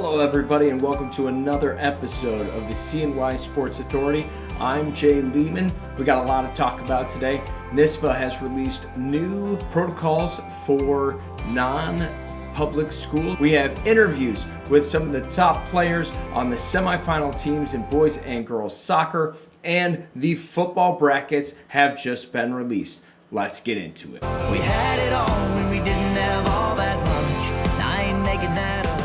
Hello everybody and welcome to another episode of the CNY Sports Authority. I'm Jay Lehman. We got a lot to talk about today. NSFA has released new protocols for non-public schools. We have interviews with some of the top players on the semifinal teams in boys and girls soccer, and the football brackets have just been released. Let's get into it. We had it all when we didn't have all that much. And I ain't making that up.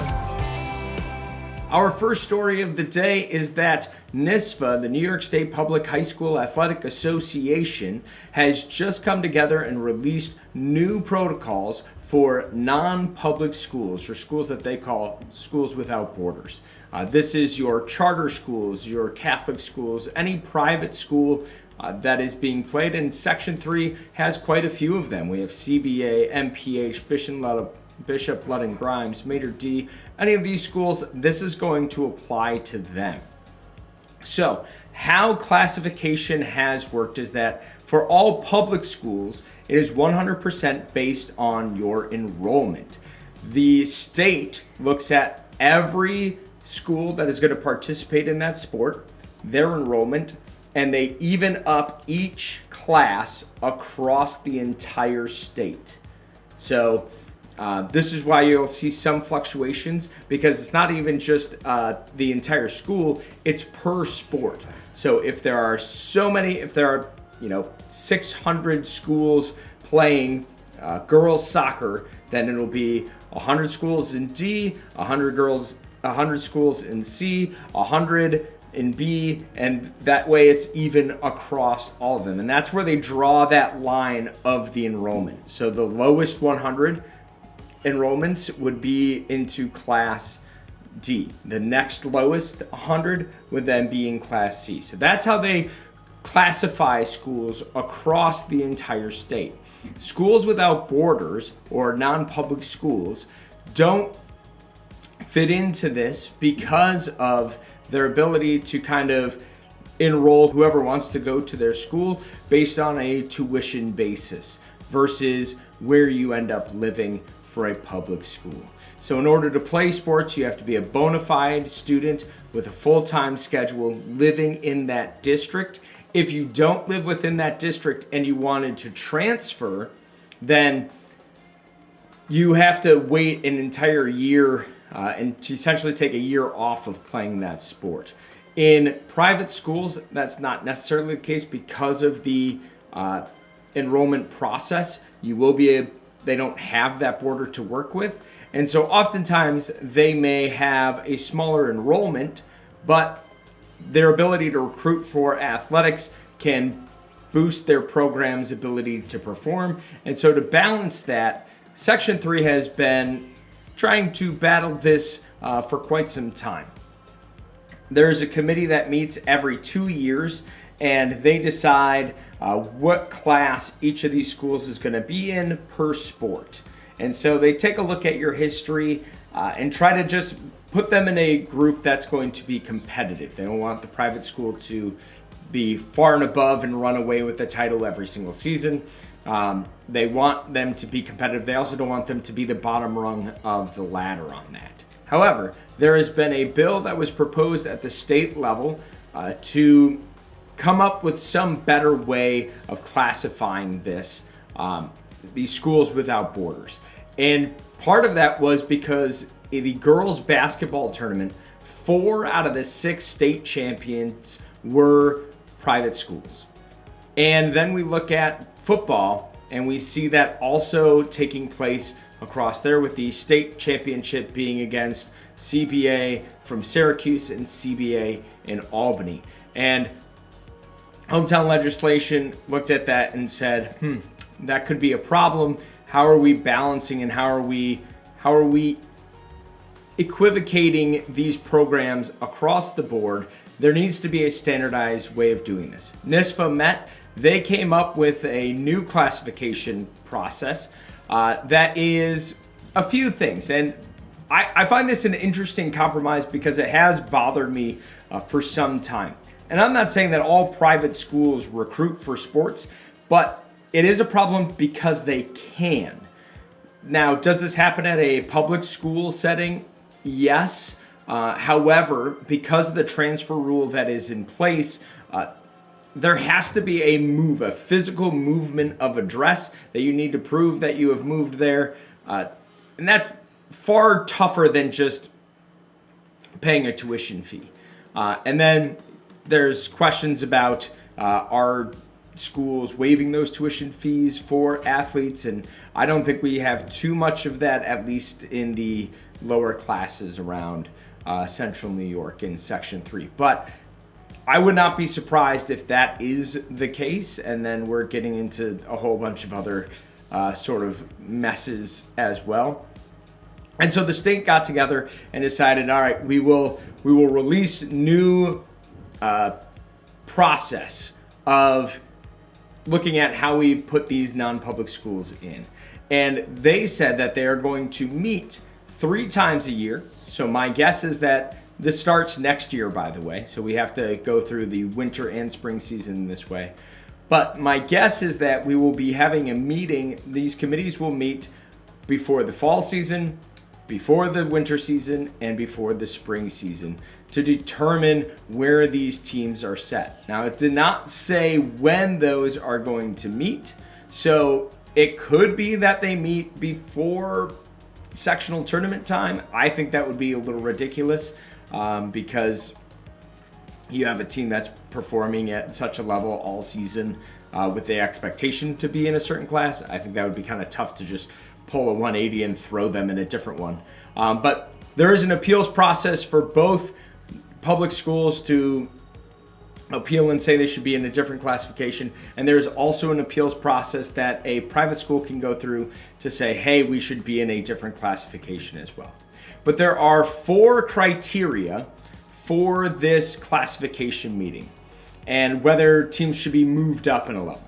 Our first story of the day is that NSFA, the New York State Public High School Athletic Association, has just come together and released new protocols for non-public schools, or schools that they call schools without borders. This is your charter schools, your Catholic schools, any private school that is being played, and Section 3 has quite a few of them. We have CBA, MPH, Bishop Ludden Grimes, Mater D, any of these schools, this is going to apply to them. So, how classification has worked is that for all public schools, it is 100% based on your enrollment. The state looks at every school that is going to participate in that sport, their enrollment, and they even up each class across the entire state. So, this is why you'll see some fluctuations, because it's not even just the entire school, it's per sport. So if there are 600 schools playing girls soccer, then it'll be 100 schools in D, 100 schools in C, 100 in B, and that way it's even across all of them. And that's where they draw that line of the enrollment. So the lowest 100 enrollments would be into Class D. The next lowest 100 would then be in Class C. So that's how they classify schools across the entire state. Schools without borders, or non-public schools, don't fit into this because of their ability to kind of enroll whoever wants to go to their school based on a tuition basis versus where you end up living for a public school. So in order to play sports, you have to be a bona fide student with a full-time schedule living in that district. If you don't live within that district and you wanted to transfer, then you have to wait an entire year and essentially take a year off of playing that sport. In private schools, that's not necessarily the case because of the enrollment process. They don't have that border to work with. And so oftentimes they may have a smaller enrollment, but their ability to recruit for athletics can boost their program's ability to perform. And so to balance that, Section 3 has been trying to battle this for quite some time. There's a committee that meets every 2 years, and they decide what class each of these schools is going to be in per sport. And so they take a look at your history and try to just put them in a group that's going to be competitive. They don't want the private school to be far and above and run away with the title every single season. They want them to be competitive. They also don't want them to be the bottom rung of the ladder on that. However, there has been a bill that was proposed at the state level to come up with some better way of classifying these schools without borders. And part of that was because in the girls basketball tournament, 4 out of the 6 state champions were private schools. And then we look at football, and we see that also taking place across there, with the state championship being against CBA from Syracuse and CBA in Albany. And hometown legislation looked at that and said, that could be a problem. How are we balancing and how are we equivocating these programs across the board? There needs to be a standardized way of doing this. NSFA met. They came up with a new classification process that is a few things. And I find this an interesting compromise because it has bothered me for some time. And I'm not saying that all private schools recruit for sports, but it is a problem because they can. Now, does this happen at a public school setting? Yes. However, because of the transfer rule that is in place, there has to be a physical movement of address that you need to prove that you have moved there. And that's far tougher than just paying a tuition fee. And then there's questions about are schools waiving those tuition fees for athletes, and I don't think we have too much of that, at least in the lower classes around Central New York in Section 3. But I would not be surprised if that is the case, and then we're getting into a whole bunch of other sort of messes as well. And so the state got together and decided, all right, we will release new process of looking at how we put these non-public schools in. And they said that they are going to meet 3 times a year. So my guess is that this starts next year, by the way. So we have to go through the winter and spring season this way. But my guess is that we will be having a meeting. These committees will meet before the fall season, before the winter season, and before the spring season to determine where these teams are set. Now, it did not say when those are going to meet. So it could be that they meet before sectional tournament time. I think that would be a little ridiculous because you have a team that's performing at such a level all season with the expectation to be in a certain class. I think that would be kind of tough to just pull a 180 and throw them in a different one. But there is an appeals process for both public schools to appeal and say they should be in a different classification. And there's also an appeals process that a private school can go through to say, hey, we should be in a different classification as well. But there are 4 criteria for this classification meeting and whether teams should be moved up in a level.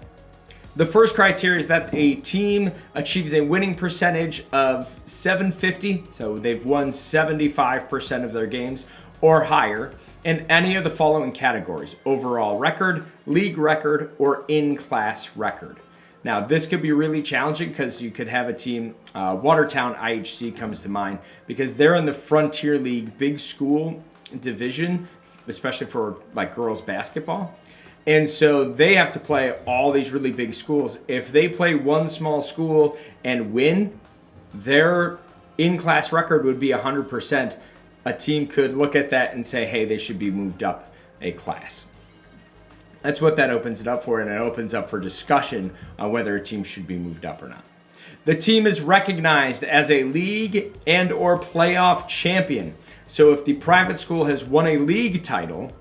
The first criteria is that a team achieves a winning percentage of 750, so they've won 75% of their games or higher in any of the following categories: overall record, league record, or in-class record. Now, this could be really challenging because you could have a team, Watertown IHC comes to mind, because they're in the Frontier League big school division, especially for like girls basketball. And so they have to play all these really big schools. If they play one small school and win, their in-class record would be 100%. A team could look at that and say, hey, they should be moved up a class. That's what that opens it up for, and it opens up for discussion on whether a team should be moved up or not. The team is recognized as a league and or playoff champion. So if the private school has won a league title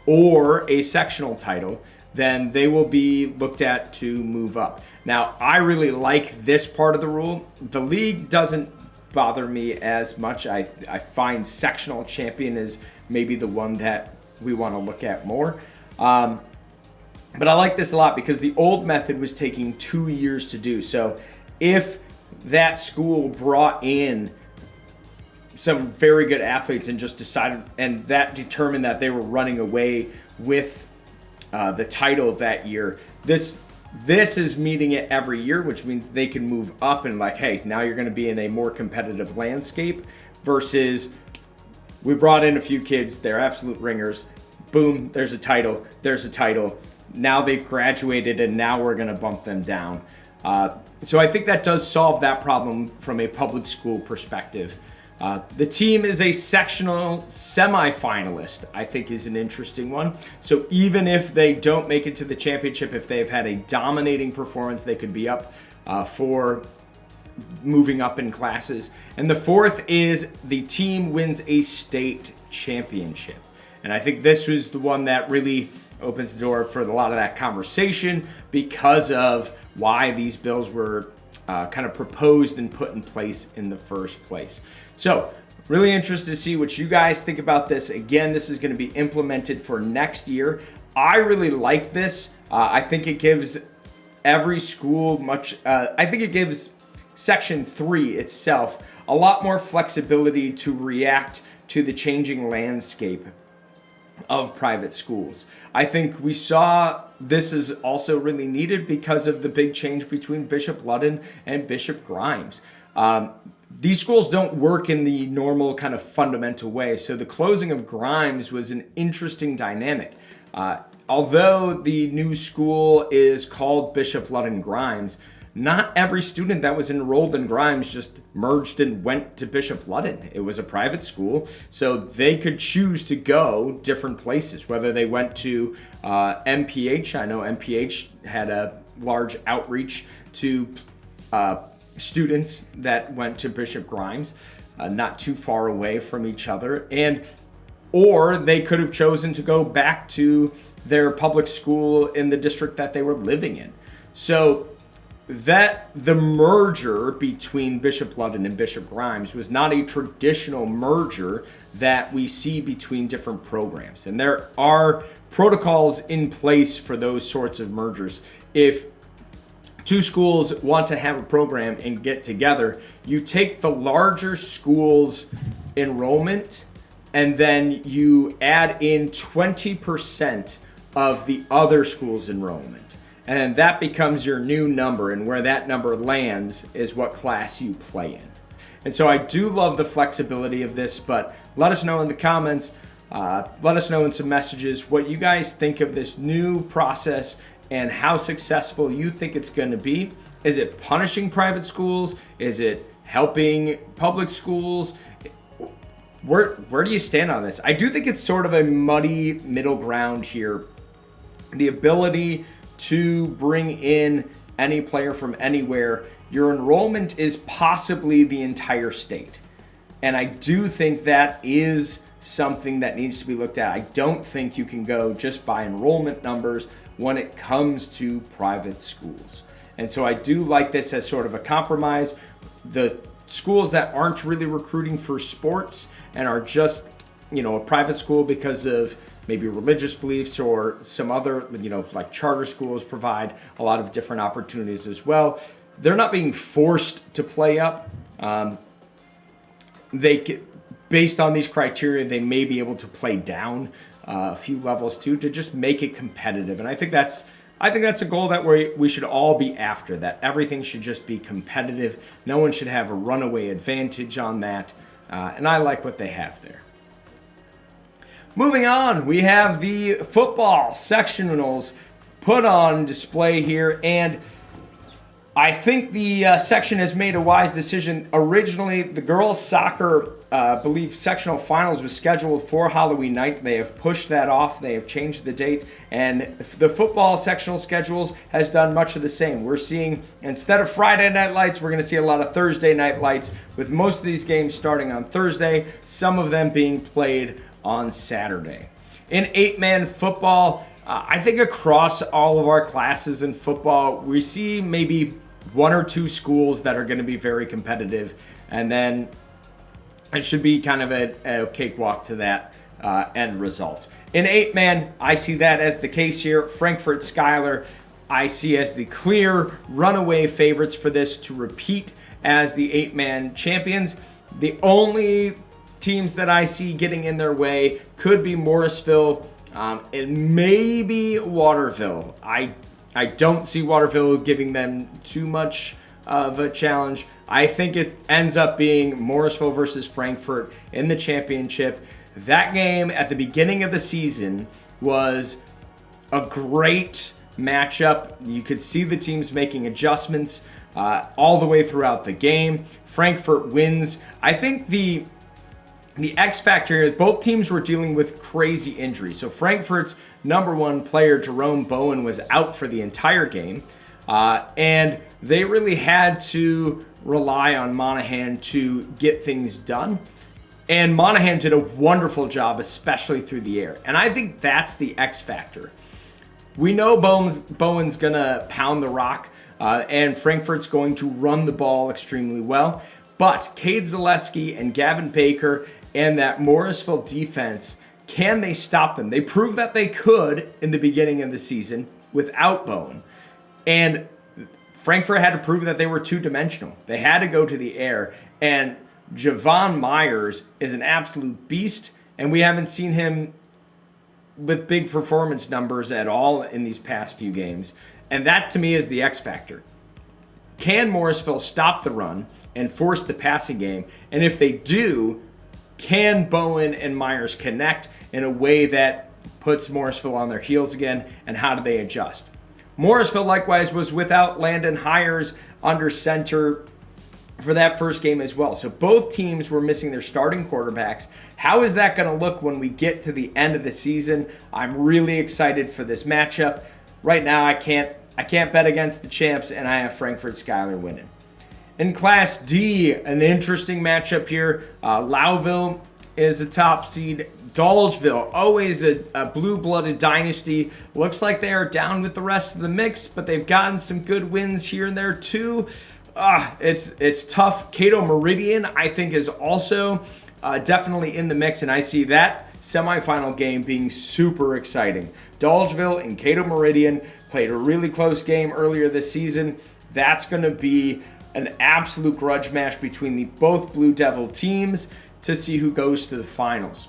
or a sectional title, then they will be looked at to move up. Now, I really like this part of the rule. The league doesn't bother me as much. I find sectional champion is maybe the one that we want to look at more. But I like this a lot because the old method was taking 2 years to do. So if that school brought in some very good athletes and just decided, and that determined that they were running away with the title that year, this is meeting it every year, which means they can move up and like, hey, now you're going to be in a more competitive landscape versus we brought in a few kids, they're absolute ringers, boom, there's a title, now they've graduated and now we're going to bump them down. So I think that does solve that problem from a public school perspective. The team is a sectional semifinalist, I think is an interesting one. So even if they don't make it to the championship, if they've had a dominating performance, they could be up for moving up in classes. And the fourth is the team wins a state championship. And I think this was the one that really opens the door for a lot of that conversation because of why these bills were kind of proposed and put in place in the first place. So really interested to see what you guys think about this. Again, this is going to be implemented for next year. I really like this. I think it gives every school I think it gives Section 3 itself a lot more flexibility to react to the changing landscape of private schools. I think we saw this is also really needed because of the big change between Bishop Ludden and Bishop Grimes. these schools don't work in the normal kind of fundamental way. So the closing of Grimes was an interesting dynamic. Although the new school is called Bishop Ludden Grimes, not every student that was enrolled in Grimes just merged and went to Bishop Ludden. It was a private school, so they could choose to go different places, whether they went to MPH. I know MPH had a large outreach to students that went to Bishop Grimes, not too far away from each other, or they could have chosen to go back to their public school in the district that they were living in. So that the merger between Bishop Ludden and Bishop Grimes was not a traditional merger that we see between different programs. And there are protocols in place for those sorts of mergers. If two schools want to have a program and get together, you take the larger school's enrollment and then you add in 20% of the other school's enrollment. And that becomes your new number, and where that number lands is what class you play in. And so I do love the flexibility of this, but let us know in the comments, let us know in some messages what you guys think of this new process and how successful you think it's going to be. Is it punishing private schools? Is it helping public schools? Where do you stand on this? I do think it's sort of a muddy middle ground here. The ability to bring in any player from anywhere, your enrollment is possibly the entire state. And I do think that is something that needs to be looked at. I don't think you can go just by enrollment numbers when it comes to private schools. And so I do like this as sort of a compromise. The schools that aren't really recruiting for sports and are just, a private school because of maybe religious beliefs or some other, like charter schools provide a lot of different opportunities as well. They're not being forced to play up. Based on these criteria, they may be able to play down a few levels too, to just make it competitive. And I think that's a goal that we should all be after, that everything should just be competitive. No one should have a runaway advantage on that. And I like what they have there. Moving on, we have the football sectionals put on display here, and I think the section has made a wise decision. Originally, the girls' soccer, believe sectional finals was scheduled for Halloween night. They have pushed that off. They have changed the date, and the football sectional schedules has done much of the same. We're seeing, instead of Friday night lights, we're going to see a lot of Thursday night lights, with most of these games starting on Thursday, some of them being played on Saturday. In 8-man football, I think across all of our classes in football, we see maybe one or two schools that are going to be very competitive, and then it should be kind of a cakewalk to that end result. In 8-man, I see that as the case here. Frankfurt Schuyler, I see as the clear runaway favorites for this to repeat as the 8-man champions. The only teams that I see getting in their way could be Morrisville and maybe Waterville. I don't see Waterville giving them too much of a challenge. I think it ends up being Morrisville versus Frankfurt in the championship. That game at the beginning of the season was a great matchup. You could see the teams making adjustments all the way throughout the game. Frankfurt wins. I think the X factor here, both teams were dealing with crazy injuries. So Frankfurt's number one player, Jerome Bowen, was out for the entire game. And they really had to rely on Monahan to get things done. And Monahan did a wonderful job, especially through the air. And I think that's the X factor. We know Bowen's going to pound the rock, and Frankfurt's going to run the ball extremely well. But Cade Zaleski and Gavin Baker and that Morrisville defense, can they stop them? They proved that they could in the beginning of the season without Bowen. And Frankfurt had to prove that they were two-dimensional. They had to go to the air. And Javon Myers is an absolute beast, and we haven't seen him with big performance numbers at all in these past few games. And that, to me, is the X factor. Can Morrisville stop the run? and force the passing game? And if they do, can Bowen and Myers connect in a way that puts Morrisville on their heels again, and how do they adjust? Morrisville, likewise, was without Landon Hires under center for that first game as well. So both teams were missing their starting quarterbacks. How is that going to look when we get to the end of the season? I'm really excited for this matchup. Right now, I can't bet against the champs, and I have Frankfurt Schuyler winning. In Class D, an interesting matchup here. Lowville is a top seed. Dolgeville, always a blue-blooded dynasty. Looks like they are down with the rest of the mix, but they've gotten some good wins here and there too. It's tough. Cato Meridian, I think, is also definitely in the mix, and I see that semifinal game being super exciting. Dolgeville and Cato Meridian played a really close game earlier this season. That's going to be an absolute grudge match between both Blue Devil teams to see who goes to the finals.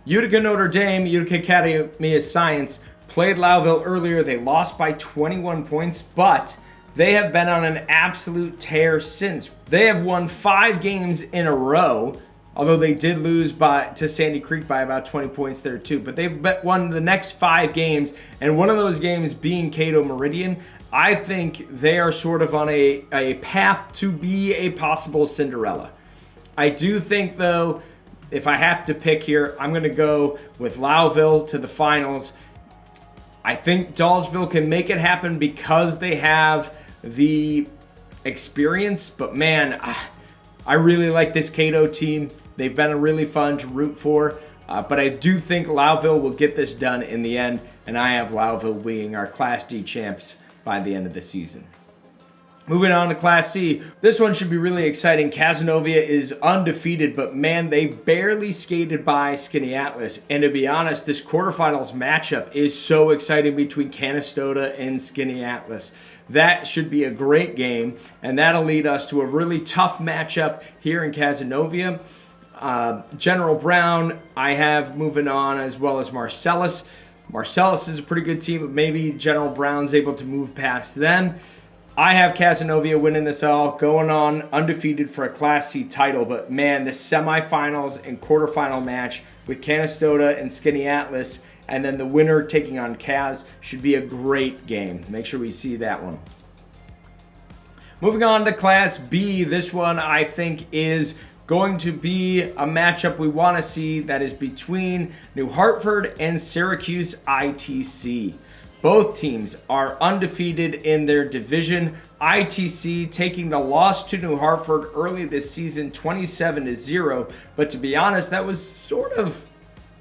Utica Notre Dame, Utica Academy of Science, played Lowville earlier. They lost by 21 points, but they have been on an absolute tear since. They have won 5 games in a row, although they did lose to Sandy Creek by about 20 points there too. But they've won the next 5 games, and one of those games being Cato Meridian. I think they are sort of on a path to be a possible Cinderella. I do think, though, if I have to pick here, I'm going to go with Lowville to the finals. I think Dolgeville can make it happen because they have the experience. But, man, I really like this Cato team. They've been really fun to root for. But I do think Lowville will get this done in the end. And I have Lowville being our Class D champs by the end of the season. Moving on to Class C, this one should be really exciting. Cazenovia is undefeated, but man, they barely skated by Skaneateles. And to be honest, this quarterfinals matchup is so exciting between Canastota and Skaneateles. That should be a great game, and that'll lead us to a really tough matchup here in Cazenovia. General Brown, I have moving on, as well as Marcellus. Marcellus is a pretty good team, but maybe General Brown's able to move past them. I have Cazenovia winning this all, going on undefeated for a Class C title. But man, the semifinals and quarterfinal match with Canastota and Skaneateles, and then the winner taking on Kaz, should be a great game. Make sure we see that one. Moving on to Class B, this one I think is going to be a matchup we want to see, that is between New Hartford and Syracuse ITC. Both teams are undefeated in their division. ITC taking the loss to New Hartford early this season, 27-0. But to be honest, that was sort of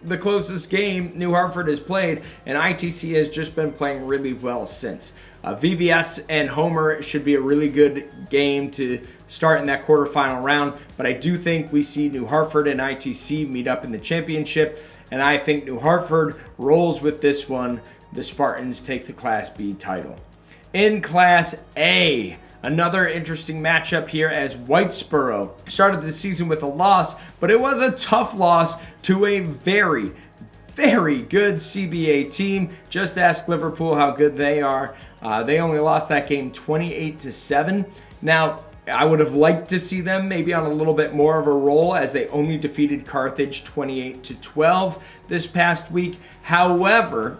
the closest game New Hartford has played, and ITC has just been playing really well since. VVS and Homer should be a really good game to start in that quarterfinal round, but I do think we see New Hartford and ITC meet up in the championship, and I think New Hartford rolls with this one. The Spartans take the Class B title. In Class A, another interesting matchup here, as Whitesboro started the season with a loss, but it was a tough loss to a very, very good CBA team. Just ask Liverpool how good they are. They only lost that game 28-7. Now, I would have liked to see them maybe on a little bit more of a roll, as they only defeated Carthage 28-12 this past week. However,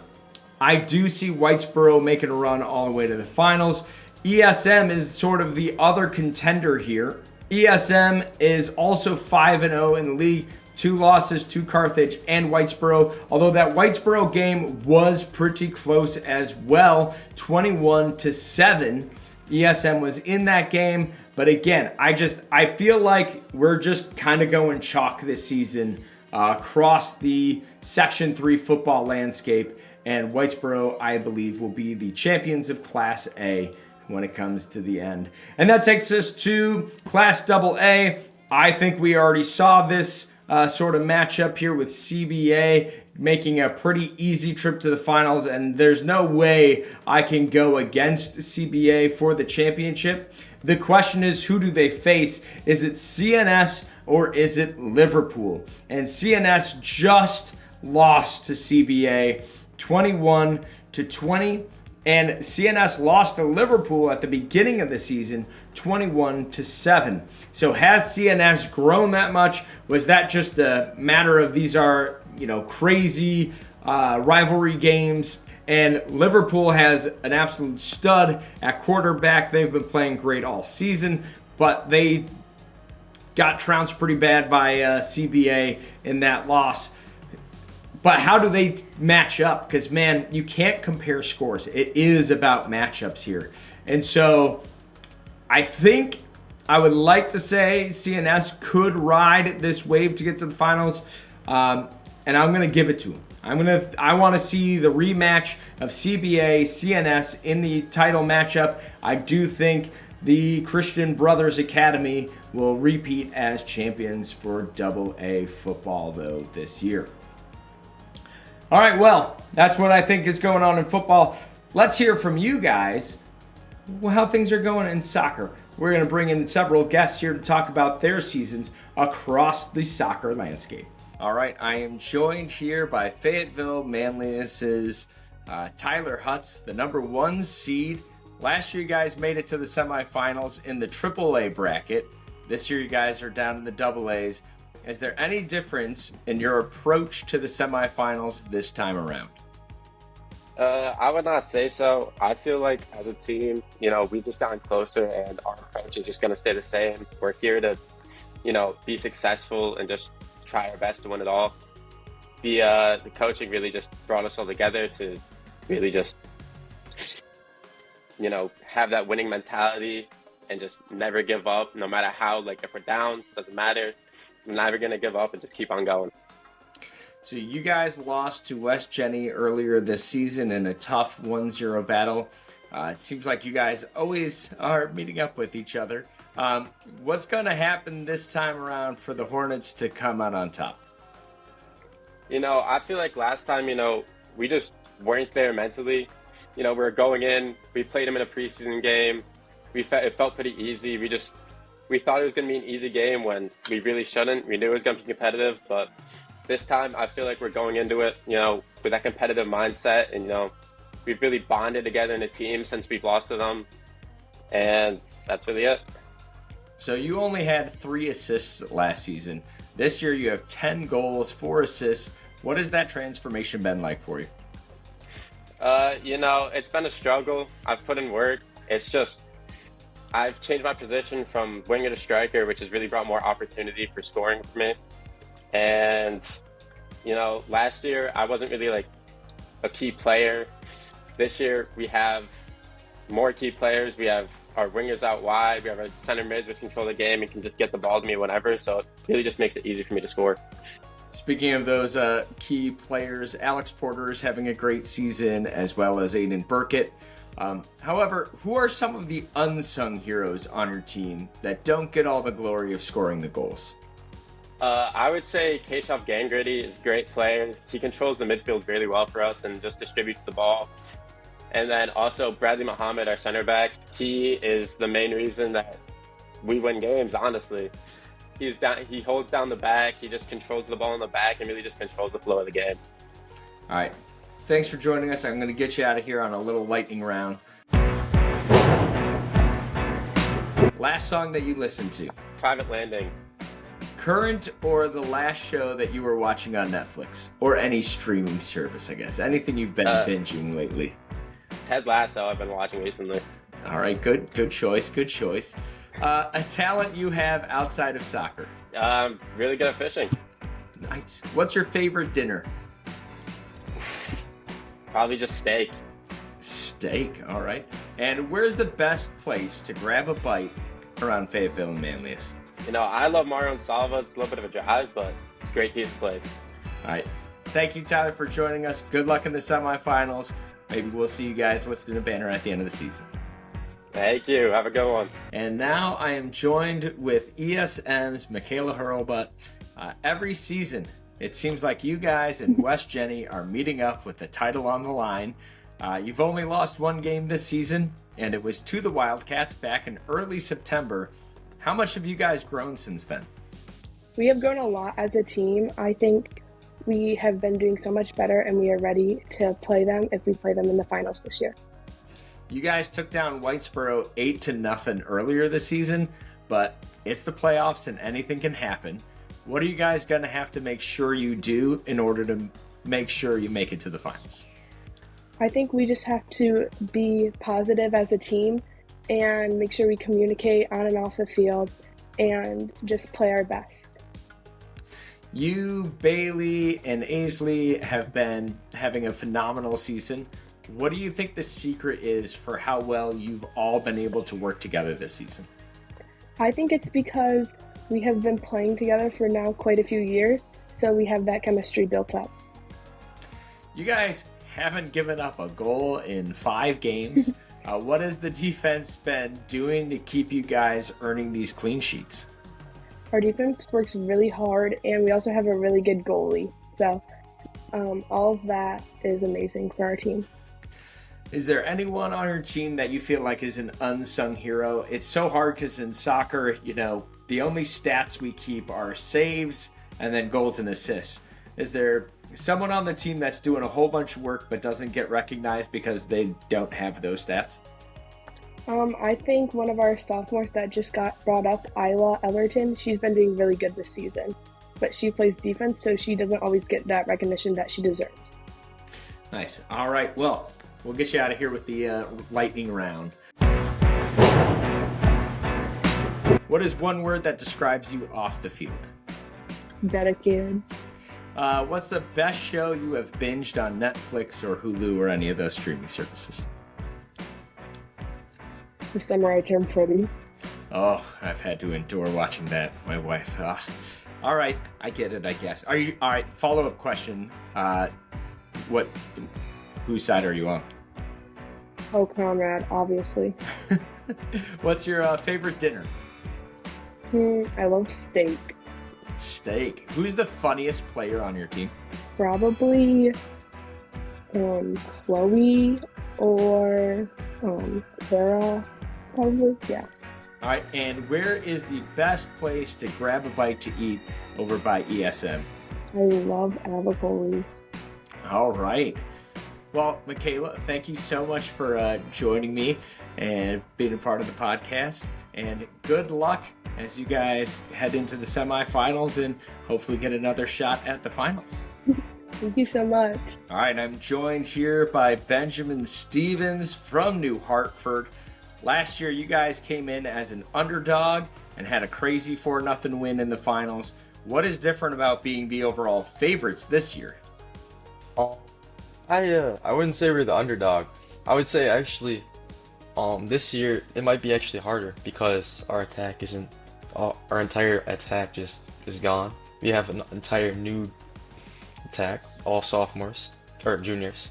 I do see Whitesboro making a run all the way to the finals. ESM is sort of the other contender here. ESM is also 5-0 in the league. 2 losses to Carthage and Whitesboro, although that Whitesboro game was pretty close as well, 21-7. ESM was in that game, but again, I feel like we're just kind of going chalk this season across the Section 3 football landscape, and Whitesboro, I believe, will be the champions of Class A when it comes to the end. And that takes us to Class AA. I think we already saw this sort of matchup here with CBA making a pretty easy trip to the finals, and there's no way I can go against CBA for the championship. The question is, who do they face? Is it CNS or is it Liverpool? And CNS just lost to CBA 21-20. And CNS lost to Liverpool at the beginning of the season, 21-7. So has CNS grown that much? Was that just a matter of these are, crazy rivalry games? And Liverpool has an absolute stud at quarterback. They've been playing great all season, but they got trounced pretty bad by CBA in that loss. But how do they match up? Because, man, you can't compare scores. It is about matchups here. And so I think I would like to say CNS could ride this wave to get to the finals. And I'm going to give it to them. I want to see the rematch of CBA, CNS in the title matchup. I do think the Christian Brothers Academy will repeat as champions for AA football, though, this year. All right, well, that's what I think is going on in football. Let's hear from you guys how things are going in soccer. We're going to bring in several guests here to talk about their seasons across the soccer landscape. All right, I am joined here by Fayetteville Manlius's Tyler Hutz, the number 1 seed. Last year, you guys made it to the semifinals in the AAA bracket. This year, you guys are down in the AA's. Is there any difference in your approach to the semifinals this time around? I would not say so. I feel like as a team, we've just gotten closer and our approach is just going to stay the same. We're here to, be successful and just try our best to win it all. The coaching really just brought us all together to really just, have that winning mentality and just never give up, no matter how, if we're down, doesn't matter. I'm never going to give up and just keep on going. So you guys lost to West Jenny earlier this season in a tough 1-0 battle. It seems like you guys always are meeting up with each other. What's going to happen this time around for the Hornets to come out on top? I feel like last time, we just weren't there mentally. We were going in, we played them in a preseason game. It felt pretty easy. We thought it was going to be an easy game when we really shouldn't. We knew it was going to be competitive, but this time I feel like we're going into it, with that competitive mindset, and we've really bonded together in a team since we've lost to them, and that's really it. So you only had 3 assists last season. This year you have 10 goals, 4 assists. What has that transformation been like for you? It's been a struggle. I've put in work. It's just I've changed my position from winger to striker, which has really brought more opportunity for scoring for me. And, last year I wasn't really a key player. This year we have more key players. We have our wingers out wide. We have our center mids which control the game and can just get the ball to me whenever. So it really just makes it easy for me to score. Speaking of those key players, Alex Porter is having a great season, as well as Aiden Burkett. However, who are some of the unsung heroes on your team that don't get all the glory of scoring the goals? I would say Keshav Gangritty is a great player. He controls the midfield really well for us and just distributes the ball. And then also Bradley Muhammad, our center back. He is the main reason that we win games, honestly. He holds down the back. He just controls the ball in the back and really just controls the flow of the game. All right. Thanks for joining us. I'm going to get you out of here on a little lightning round. Last song that you listened to? Private Landing. Current or the last show that you were watching on Netflix? Or any streaming service, I guess. Anything you've been binging lately? Ted Lasso I've been watching recently. All right, good choice. A talent you have outside of soccer? Really good at fishing. Nice. What's your favorite dinner? Probably just steak. Steak, all right. And where's the best place to grab a bite around Fayetteville and Manlius? I love Mario and Salva. It's a little bit of a drive, but it's a great piece of place. All right. Thank you, Tyler, for joining us. Good luck in the semifinals. Maybe we'll see you guys lifting a banner at the end of the season. Thank you. Have a good one. And now I am joined with ESM's Michaela Hurlbutt. Every season, it seems like you guys and West Jenny are meeting up with the title on the line. You've only lost 1 game this season, and it was to the Wildcats back in early September. How much have you guys grown since then? We have grown a lot as a team. I think we have been doing so much better, and we are ready to play them if we play them in the finals this year. You guys took down Whitesboro 8-0 earlier this season, but it's the playoffs and anything can happen. What are you guys going to have to make sure you do in order to make sure you make it to the finals? I think we just have to be positive as a team and make sure we communicate on and off the field and just play our best. You, Bailey, and Aisley have been having a phenomenal season. What do you think the secret is for how well you've all been able to work together this season? I think it's because we have been playing together for now quite a few years, so we have that chemistry built up. You guys haven't given up a goal in 5 games. What has the defense been doing to keep you guys earning these clean sheets? Our defense works really hard, and we also have a really good goalie. So all of that is amazing for our team. Is there anyone on your team that you feel like is an unsung hero? It's so hard because in soccer, the only stats we keep are saves and then goals and assists. Is there someone on the team that's doing a whole bunch of work but doesn't get recognized because they don't have those stats? I think one of our sophomores that just got brought up, Isla Ellerton, she's been doing really good this season. But she plays defense, so she doesn't always get that recognition that she deserves. Nice. All right, well, we'll get you out of here with the lightning round. What is one word that describes you off the field? Dedicated. What's the best show you have binged on Netflix or Hulu or any of those streaming services? The summer I turned pretty. Oh, I've had to endure watching that with my wife. All right, I get it, I guess. All right, follow-up question. Whose side are you on? Oh, Conrad, obviously. What's your favorite dinner? I love steak. Steak. Who's the funniest player on your team? Probably Chloe or Clara. Probably, yeah. All right, and where is the best place to grab a bite to eat over by ESM? I love avocado. All right. Well, Michaela, thank you so much for joining me and being a part of the podcast. And good luck as you guys head into the semifinals and hopefully get another shot at the finals. Thank you so much. All right, I'm joined here by Benjamin Stevens from New Hartford. Last year, you guys came in as an underdog and had a crazy 4-0 win in the finals. What is different about being the overall favorites this year? I wouldn't say we're the underdog. I would say actually, this year it might be actually harder because our entire attack just is gone. We have an entire new attack, all sophomores or juniors.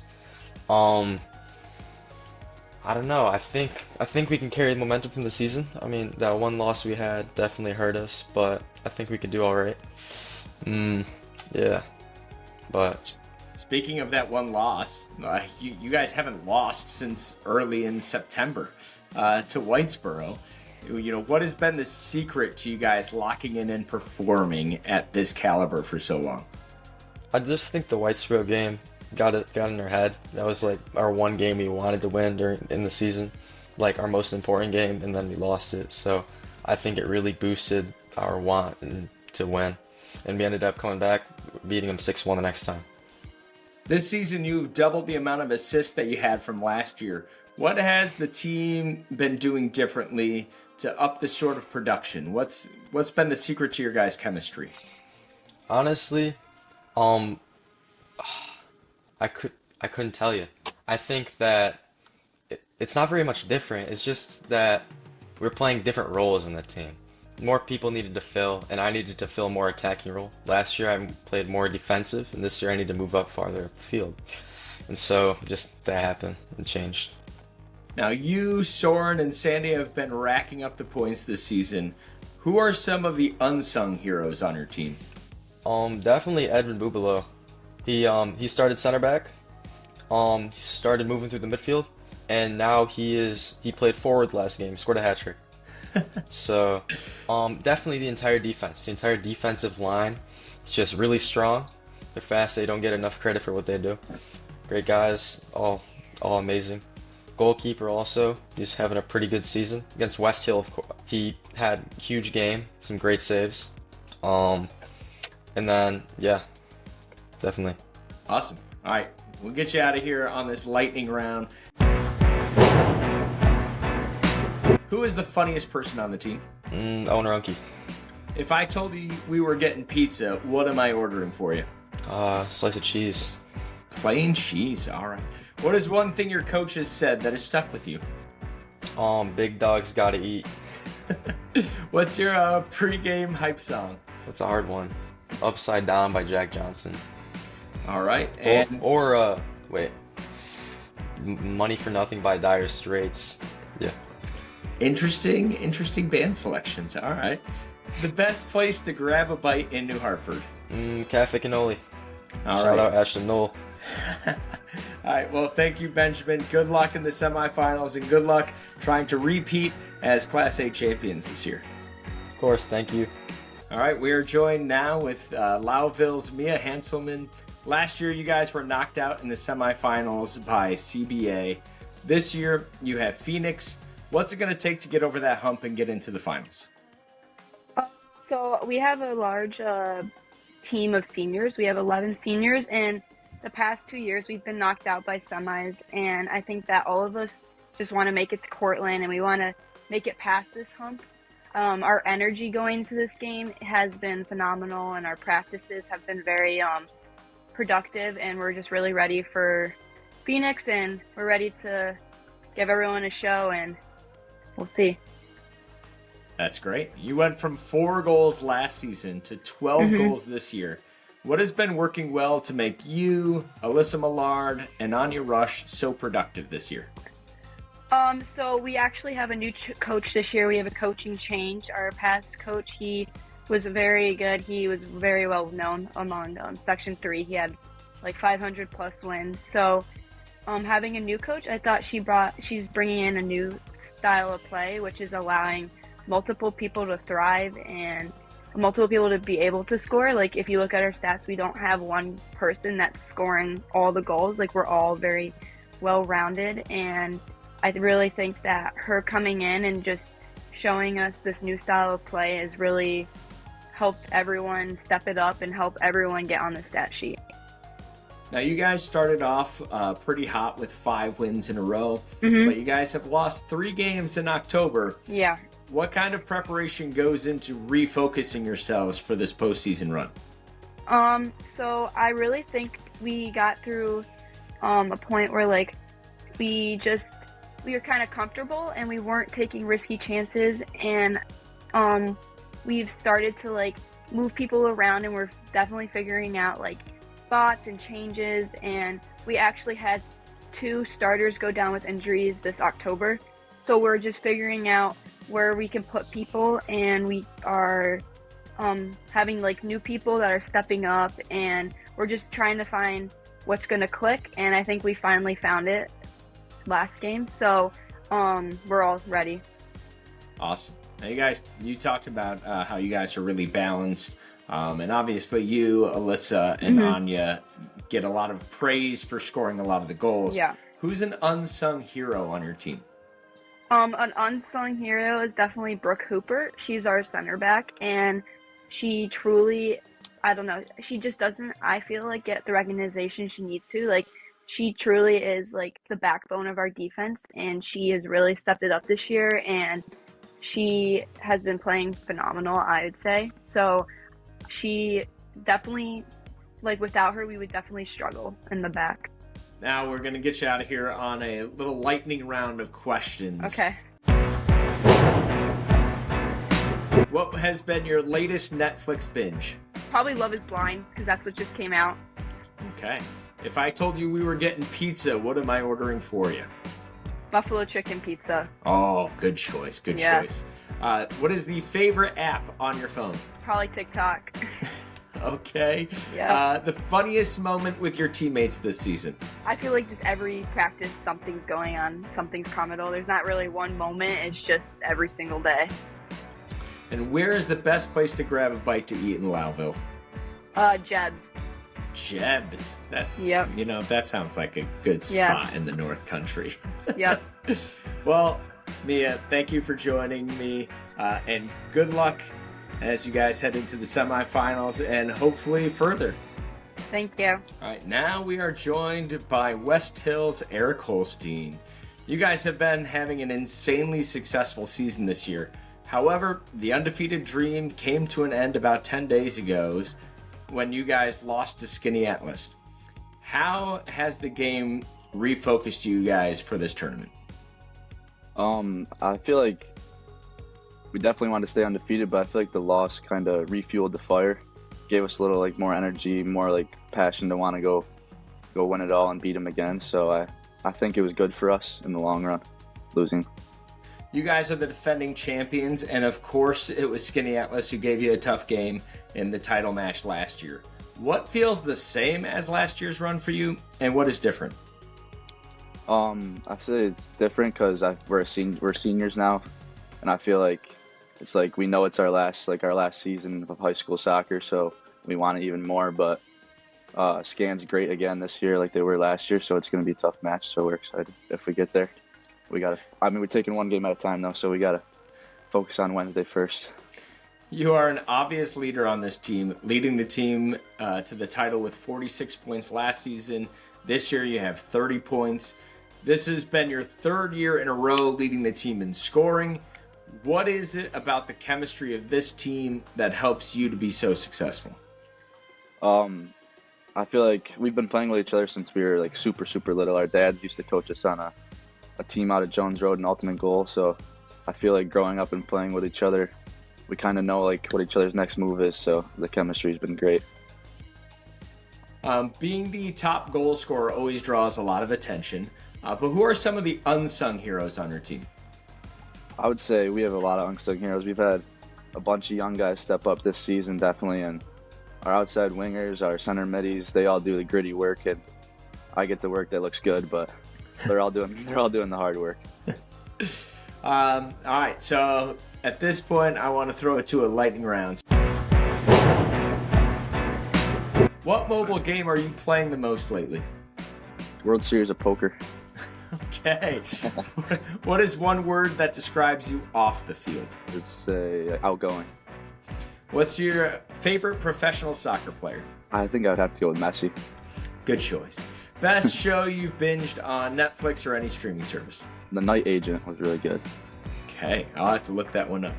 I don't know. I think we can carry the momentum from the season. I mean, that one loss we had definitely hurt us, but I think we can do all right. Yeah, but. Speaking of that one loss, you guys haven't lost since early in September to Whitesboro. What has been the secret to you guys locking in and performing at this caliber for so long? I just think the Whitesboro game got in our head. That was like our one game we wanted to win in the season, like our most important game, and then we lost it. So I think it really boosted our want to win, and we ended up coming back, beating them 6-1 the next time. This season, you've doubled the amount of assists that you had from last year. What has the team been doing differently to up the sort of production? What's been the secret to your guys' chemistry? Honestly, I couldn't tell you. I think that it's not very much different. It's just that we're playing different roles in the team. More people needed to fill, and I needed to fill more attacking role. Last year I played more defensive, and this year I need to move up farther up the field. And so just that happened and changed. Now you, Soren, and Sandy have been racking up the points this season. Who are some of the unsung heroes on your team? Definitely Edwin Bubalo. He started center back. He started moving through the midfield, and now he played forward last game, scored a hat trick. So, definitely the entire defensive line. It's just really strong. They're fast. They don't get enough credit for what they do. Great guys, all amazing. Goalkeeper also, he's having a pretty good season. Against West Hill, of course, he had a huge game, some great saves. And then, yeah, definitely. Awesome. All right, we'll get you out of here on this lightning round. Who is the funniest person on the team? Owen Runke. If I told you we were getting pizza, what am I ordering for you? Slice of cheese. Plain cheese. All right. What is one thing your coach has said that has stuck with you? Big dogs gotta eat. What's your pregame hype song? That's a hard one. Upside Down by Jack Johnson. All right. And Wait. Money for Nothing by Dire Straits. Yeah. interesting band selections. All right. The best place to grab a bite in New Hartford. Cafe Cannoli. All Shout right. out Ashton Knoll. All right. Well, thank you, Benjamin. Good luck in the semifinals and good luck trying to repeat as Class A champions this year. Of course, thank you. All right. We are joined now with Lowville's Mia Hanselman. Last year, you guys were knocked out in the semifinals by CBA. This year, you have Phoenix. What's it going to take to get over that hump and get into the finals? So we have a large team of seniors. We have 11 seniors, and the past 2 years we've been knocked out by semis, and I think that all of us just want to make it to Cortland, and we want to make it past this hump. Our energy going into this game has been phenomenal, and our practices have been very productive, and we're just really ready for Phoenix, and we're ready to give everyone a show, and we'll see. That's great. You went from 4 goals last season to 12 goals this year. What has been working well to make you, Alyssa Millard, and Anya Rush so productive this year? So we actually have a new coach this year. We have a coaching change. Our past coach, he was very good. He was very well known among Section 3. He had like 500 plus wins. So having a new coach, I thought she's bringing in a new style of play, which is allowing multiple people to thrive and multiple people to be able to score. Like if you look at our stats, we don't have one person that's scoring all the goals. Like we're all very well-rounded, and I really think that her coming in and just showing us this new style of play has really helped everyone step it up and help everyone get on the stat sheet. Now, you guys started off pretty hot with 5 wins in a row, but you guys have lost 3 games in October. Yeah. What kind of preparation goes into refocusing yourselves for this postseason run? So I really think we got through a point where like we were kind of comfortable and we weren't taking risky chances, and we've started to like move people around, and we're definitely figuring out like spots and changes, and we actually had 2 starters go down with injuries this October. So we're just figuring out where we can put people, and we are having like new people that are stepping up, and we're just trying to find what's going to click, and I think we finally found it last game. So we're all ready. Awesome. Now you talked about how you guys are really balanced, and obviously you, Alyssa, and Anya get a lot of praise for scoring a lot of the goals. Yeah. Who's an unsung hero on your team? An unsung hero is definitely Brooke Hooper. She's our center back, and she truly, I don't know, she just doesn't, I feel like, get the recognition she needs to. Like, she truly is like the backbone of our defense, and she has really stepped it up this year, and she has been playing phenomenal, I would say. So she definitely, like, without her, we would definitely struggle in the back. Now we're going to get you out of here on a little lightning round of questions. Okay. What has been your latest Netflix binge? Probably Love is Blind, because that's what just came out. Okay. If I told you we were getting pizza, what am I ordering for you? Buffalo chicken pizza. Oh, good choice. Good choice. What is the favorite app on your phone? Probably TikTok. Okay. Yeah. The funniest moment with your teammates this season? I feel like just every practice something's going on, something's comical. There's not really one moment, it's just every single day. And where is the best place to grab a bite to eat in Lowville? Jed's. Jebs. That Yep. that sounds like a good Yeah. spot in the North Country. Yep. Well, Mia, thank you for joining me, and good luck as you guys head into the semifinals and hopefully further. Thank you. All right, now we are joined by West Hills' Eric Holstein. You guys have been having an insanely successful season this year. However, the undefeated dream came to an end about 10 days ago when you guys lost to Skinny Atlas. How has the game refocused you guys for this tournament? I feel like we definitely want to stay undefeated, but I feel like the loss kind of refueled the fire, gave us a little more energy, more passion to want to go win it all and beat them again. So I think it was good for us in the long run, losing. You guys are the defending champions, and of course it was Skinny Atlas who gave you a tough game in the title match last year. What feels the same as last year's run for you, and what is different? I say it's different because we're seniors now, and I feel like it's we know it's our last season of high school soccer, so we want it even more. But Scan's great again this year, like they were last year, so it's going to be a tough match. So we're excited if we get there. We're taking one game at a time though, so we gotta focus on Wednesday first. You are an obvious leader on this team, leading the team to the title with 46 points last season. This year you have 30 points. This has been your third year in a row leading the team in scoring. What is it about the chemistry of this team that helps you to be so successful? I feel like we've been playing with each other since we were super little. Our dads used to coach us on a team out of Jones Road and Ultimate Goal, so I feel like growing up and playing with each other, we kind of know what each other's next move is, so the chemistry's been great. Being the top goal scorer always draws a lot of attention, but who are some of the unsung heroes on your team? I would say we have a lot of unsung heroes. We've had a bunch of young guys step up this season, definitely, and our outside wingers, our center middies, they all do the gritty work, and I get the work that looks good, but they're all doing the hard work. All right, so at this point, I want to throw it to a lightning round. What mobile game are you playing the most lately? World Series of Poker. Okay. What is one word that describes you off the field? It's outgoing. What's your favorite professional soccer player? I think I would have to go with Messi. Good choice. Best show you've binged on Netflix or any streaming service? The Night Agent was really good. Okay, I'll have to look that one up.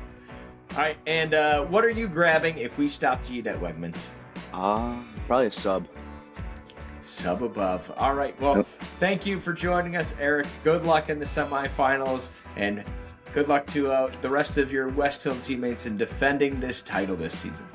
All right, and what are you grabbing if we stop to eat at Wegmans? Probably a sub. Sub above. All right, well, Thank you for joining us, Eric. Good luck in the semifinals, and good luck to the rest of your West Hill teammates in defending this title this season.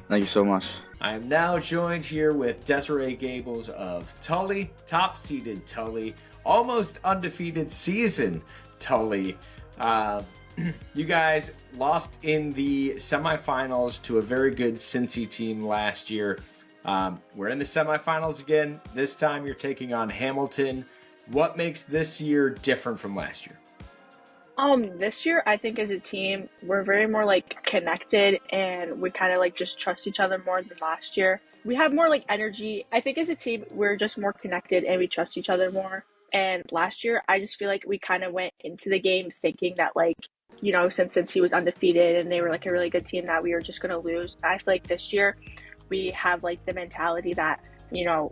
Thank you so much. I am now joined here with Desiree Gables of Tully, top-seeded Tully, almost undefeated season Tully. You guys lost in the semifinals to a very good Cincy team last year. We're in the semifinals again. This time you're taking on Hamilton. What makes this year different from last year? This year, I think as a team, we're very more connected, and we kind of just trust each other more than last year. We have more energy. I think as a team, we're just more connected and we trust each other more. And last year, I just feel like we kind of went into the game thinking that since he was undefeated and they were a really good team, that we were just going to lose. I feel like this year we have the mentality that,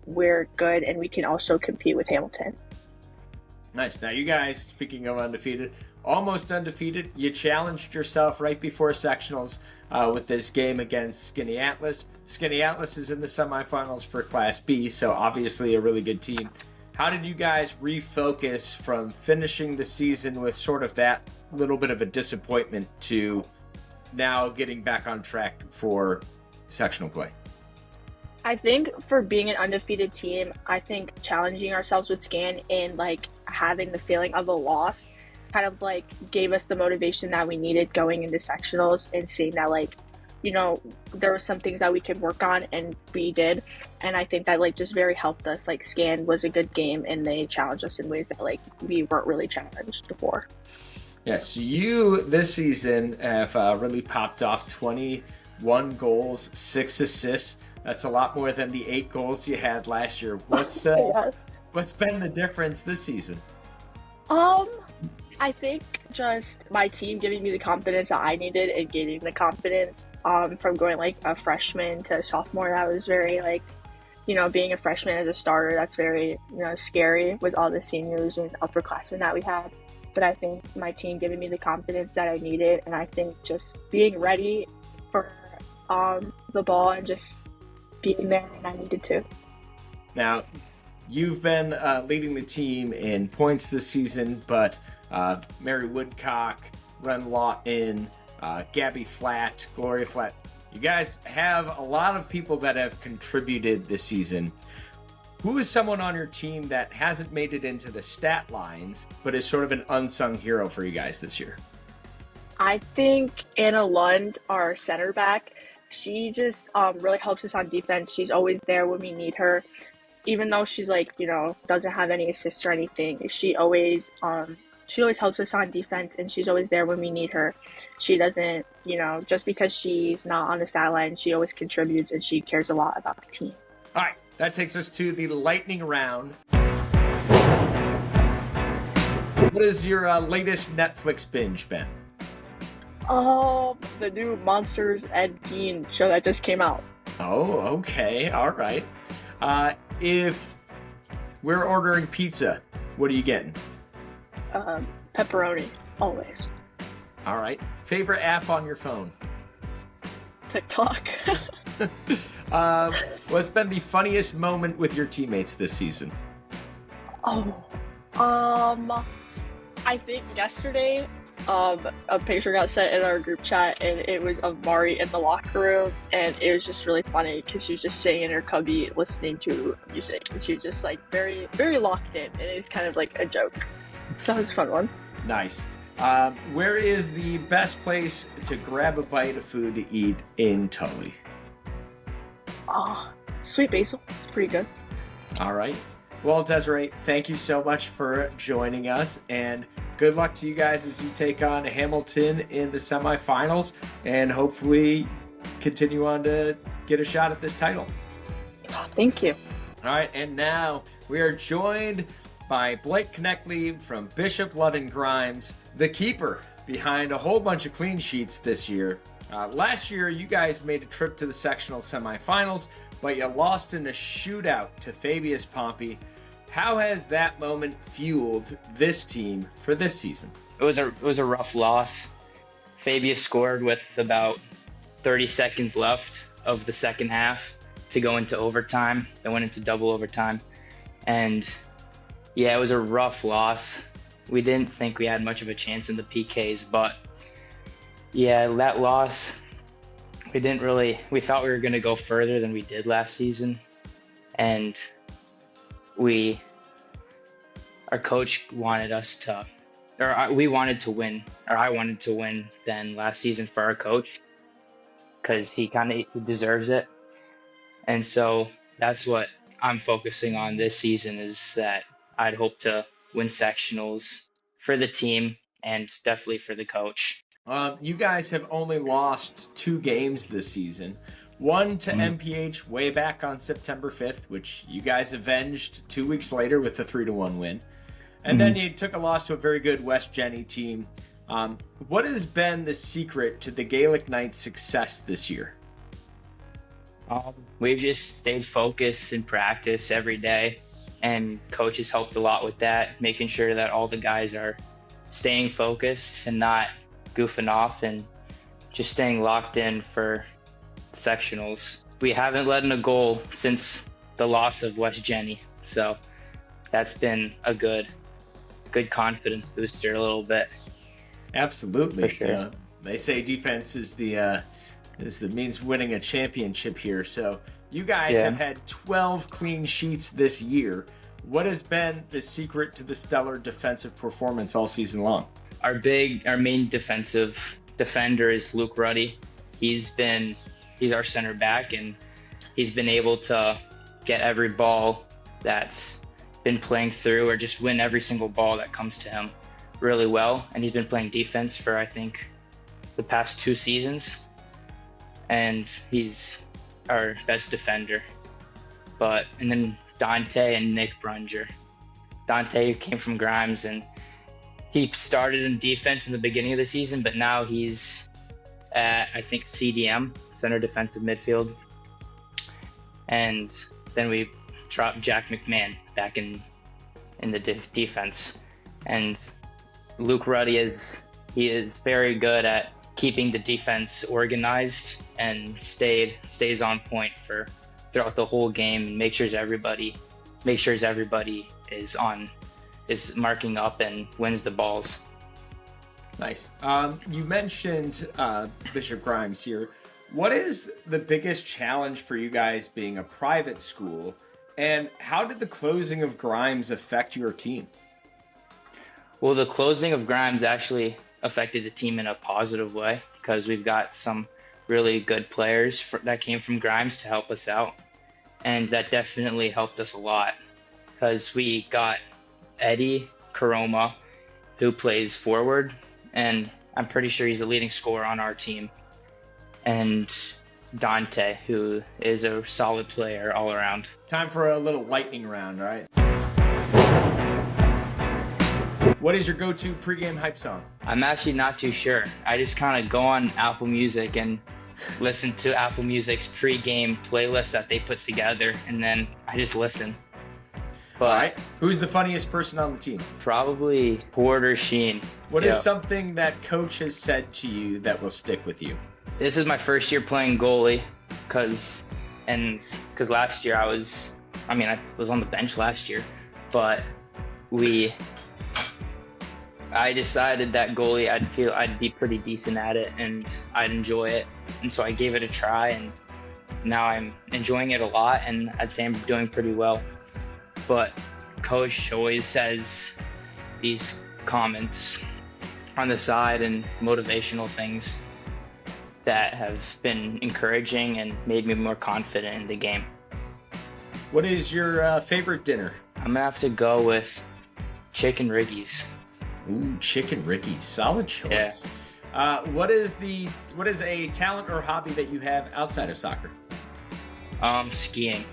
we're good and we can also compete with Hamilton. Nice. Now you guys, speaking of undefeated, almost undefeated. You challenged yourself right before sectionals with this game against Skinny Atlas. Skinny Atlas is in the semifinals for Class B, so obviously a really good team. How did you guys refocus from finishing the season with sort of that little bit of a disappointment to now getting back on track for sectional play? I think for being an undefeated team, I think challenging ourselves with Scan and having the feeling of a loss kind of gave us the motivation that we needed going into sectionals, and seeing that there were some things that we could work on, and we did. And I think that just very helped us. Scan was a good game, and they challenged us in ways that we weren't really challenged before. Yes, you this season have really popped off 21 goals, 6 assists. That's a lot more than the 8 goals you had last year. What's Yes. what's been the difference this season? I think just my team giving me the confidence that I needed and gaining the confidence from going like a freshman to a sophomore. That was very like, being a freshman as a starter, that's very, scary with all the seniors and upperclassmen that we had. But I think my team giving me the confidence that I needed, and I think just being ready for the ball and just being there when I needed to. Now, you've been leading the team in points this season, but Mary Woodcock, Ren Lawton, Gabby Flatt, Gloria Flatt, you guys have a lot of people that have contributed this season. Who is someone on your team that hasn't made it into the stat lines, but is sort of an unsung hero for you guys this year? I think Anna Lund, our center back, she just really helps us on defense. She's always there when we need her. Even though she's like, doesn't have any assists or anything, she always helps us on defense, and she's always there when we need her. She doesn't, just because she's not on the stat line, she always contributes and she cares a lot about the team. All right, that takes us to the lightning round. What is your latest Netflix binge, Ben? The new Monsters Ed Gein show that just came out. Oh, okay. All right. If we're ordering pizza, what are you getting? Pepperoni, always. All right. Favorite app on your phone? TikTok. What's been the funniest moment with your teammates this season? I think yesterday, a picture got sent in our group chat, and it was of Mari in the locker room, and it was just really funny because she was just sitting in her cubby listening to music, and she was just like very, very locked in, and it was kind of like a joke. That was a fun one. Nice. Where is the best place to grab a bite of food to eat in Tully? Sweet Basil. It's pretty good. All right. Well, Desiree, thank you so much for joining us, and good luck to you guys as you take on Hamilton in the semifinals, and hopefully continue on to get a shot at this title. Thank you. All right, and now we are joined by Blake Kneckley from Bishop Ludden Grimes, the keeper behind a whole bunch of clean sheets this year. Last year, you guys made a trip to the sectional semifinals, but you lost in a shootout to Fabius Pompey. How has that moment fueled this team for this season? It was a rough loss. Fabius scored with about 30 seconds left of the second half to go into overtime. They went into double overtime. And yeah, it was a rough loss. We didn't think we had much of a chance in the PKs, but yeah, that loss, we thought we were going to go further than we did last season. And our coach wanted us to, we wanted to win, or I wanted to win than last season for our coach, because he deserves it. And so that's what I'm focusing on this season, is that I'd hope to win sectionals for the team and definitely for the coach. You guys have only lost 2 games this season. One to MPH way back on September 5th, which you guys avenged 2 weeks later with a 3-1 win. And then you took a loss to a very good West Jenny team. What has been the secret to the Gaelic Knights' success this year? We've just stayed focused in practice every day, and coach has helped a lot with that, making sure that all the guys are staying focused and not goofing off, and just staying locked in for sectionals. We haven't let in a goal since the loss of West Jenny, so that's been a good confidence booster a little bit. Absolutely. For sure. They say defense is the means winning a championship here. So you guys have had 12 clean sheets this year. What has been the secret to the stellar defensive performance all season long? Our main defensive defender is Luke Ruddy. He's our center back, and he's been able to get every ball that's been playing through, or just win every single ball that comes to him really well. And he's been playing defense for, I think, the past 2 seasons. And he's our best defender. And then Dante and Nick Brunger. Dante came from Grimes, and he started in defense in the beginning of the season, but now he's at, I think, CDM, center defensive midfield. And then we dropped Jack McMahon back in the defense. And Luke Ruddy is very good at keeping the defense organized and stays on point for throughout the whole game, and make sure everybody is marking up and wins the balls. Nice. You mentioned Bishop Grimes here. What is the biggest challenge for you guys being a private school, and how did the closing of Grimes affect your team? Well, the closing of Grimes actually affected the team in a positive way, because we've got some really good players that came from Grimes to help us out, and that definitely helped us a lot, because we got Eddie Karoma, who plays forward, and I'm pretty sure he's the leading scorer on our team, and Dante, who is a solid player all around. Time for a little lightning round, all right? What is your go-to pregame hype song? I'm actually not too sure. I just kind of go on Apple Music and listen to Apple Music's pregame playlist that they put together, and then I just listen. But all right. Who's the funniest person on the team? Probably Porter Sheen. What is something that coach has said to you that will stick with you? This is my first year playing goalie, because last year I was on the bench last year, but I decided that goalie, I'd be pretty decent at it and I'd enjoy it. And so I gave it a try, and now I'm enjoying it a lot, and I'd say I'm doing pretty well. But coach always says these comments on the side and motivational things that have been encouraging and made me more confident in the game. What is your favorite dinner? I'm gonna have to go with chicken riggies. Ooh, chicken riggies, solid choice. Yeah. What is a talent or hobby that you have outside of soccer? Skiing.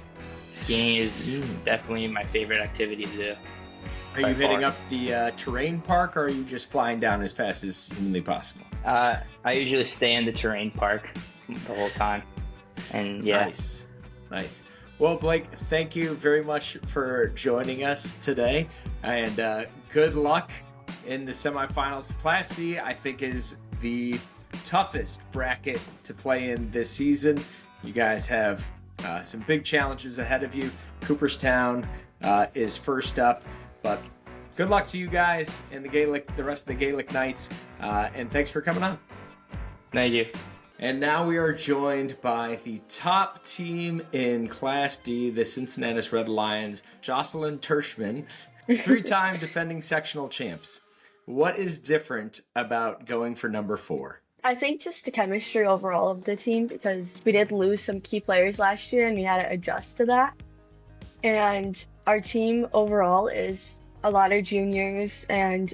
Skiing is definitely my favorite activity to do. Are you hitting up the terrain park, or are you just flying down as fast as humanly possible? I usually stay in the terrain park the whole time, and yeah. Nice. Well, Blake, thank you very much for joining us today, and good luck in the semifinals. Class C, I think, is the toughest bracket to play in this season. You guys have some big challenges ahead of you. Cooperstown is first up, but good luck to you guys and the rest of the Gaelic Knights, and thanks for coming on. Thank you. And now we are joined by the top team in Class D, the Cincinnati Red Lions, Jocelyn Tershman, three-time defending sectional champs. What is different about going for number 4? I think just the chemistry overall of the team, because we did lose some key players last year and we had to adjust to that. And our team overall is a lot of juniors, and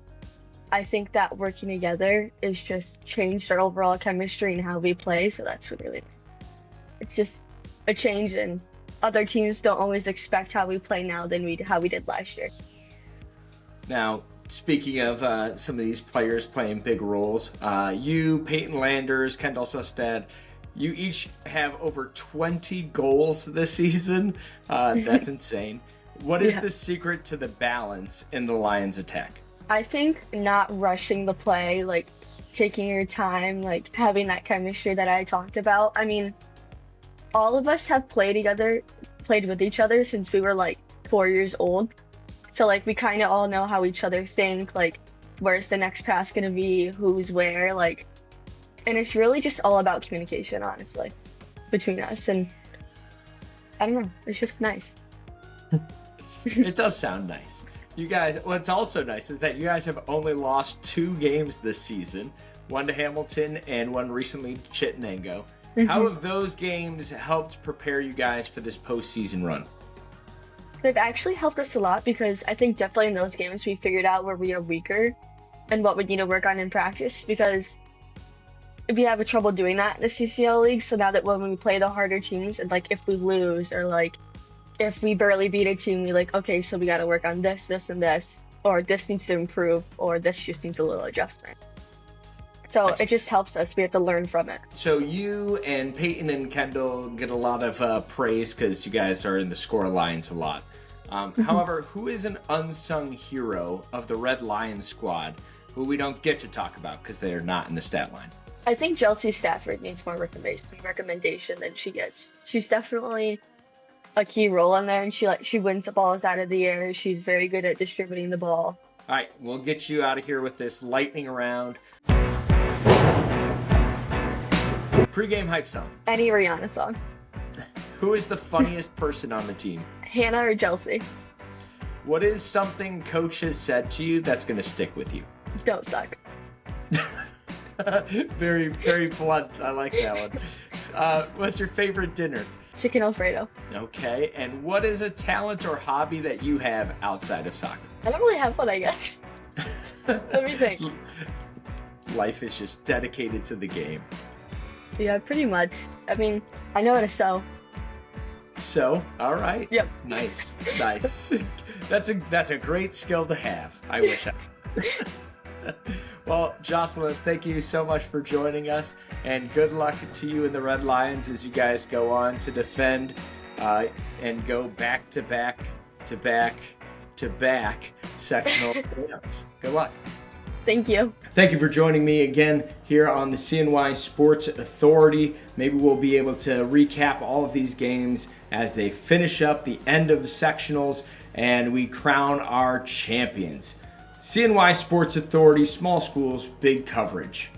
I think that working together is just changed our overall chemistry and how we play, so that's really nice. It's just a change, and other teams don't always expect how we play now than how we did last year. Now, speaking of some of these players playing big roles, you, Peyton Landers, Kendall Sustad, you each have over 20 goals this season. That's insane. What is the secret to the balance in the Lions' attack? I think not rushing the play, like taking your time, like having that chemistry that I talked about. I mean, all of us have played with each other since we were like 4 years old. So like we kind of all know how each other think, like where's the next pass gonna be, who's where, like, and it's really just all about communication, honestly, between us. And I don't know, it's just nice. It does sound nice. You guys, what's also nice is that you guys have only lost 2 games this season, one to Hamilton and one recently to Chittenango. Mm-hmm. How have those games helped prepare you guys for this postseason run? They've actually helped us a lot, because I think definitely in those games we figured out where we are weaker and what we need to work on in practice, because we have a trouble doing that in the CCL league. So now that when we play the harder teams, and like if we lose or like if we barely beat a team, we like, okay, so we got to work on this, this, and this, or this needs to improve, or this just needs a little adjustment. So it just helps us. We have to learn from it. So you and Peyton and Kendall get a lot of praise because you guys are in the score lines a lot. However, who is an unsung hero of the Red Lions squad who we don't get to talk about because they are not in the stat line? I think Chelsea Stafford needs more recommendation than she gets. She's definitely a key role in there, and she wins the balls out of the air. She's very good at distributing the ball. All right, we'll get you out of here with this lightning round. Pre-game hype song. Any Rihanna song. Who is the funniest person on the team? Hannah or Chelsea? What is something coach has said to you that's going to stick with you? Don't suck. Very, very blunt. I like that one. What's your favorite dinner? Chicken Alfredo. Okay, and what is a talent or hobby that you have outside of soccer? I don't really have one, I guess. Let me think. Life is just dedicated to the game. Yeah, pretty much. I mean, I know how to sew. So, all right. Yep. Nice, nice. That's a great skill to have. I wish I. Well, Jocelyn, thank you so much for joining us, and good luck to you and the Red Lions as you guys go on to defend and go back to back to back to back sectional finals. Good luck. Thank you. Thank you for joining me again here on the CNY Sports Authority. Maybe we'll be able to recap all of these games as they finish up the end of the sectionals and we crown our champions. CNY Sports Authority, small schools, big coverage.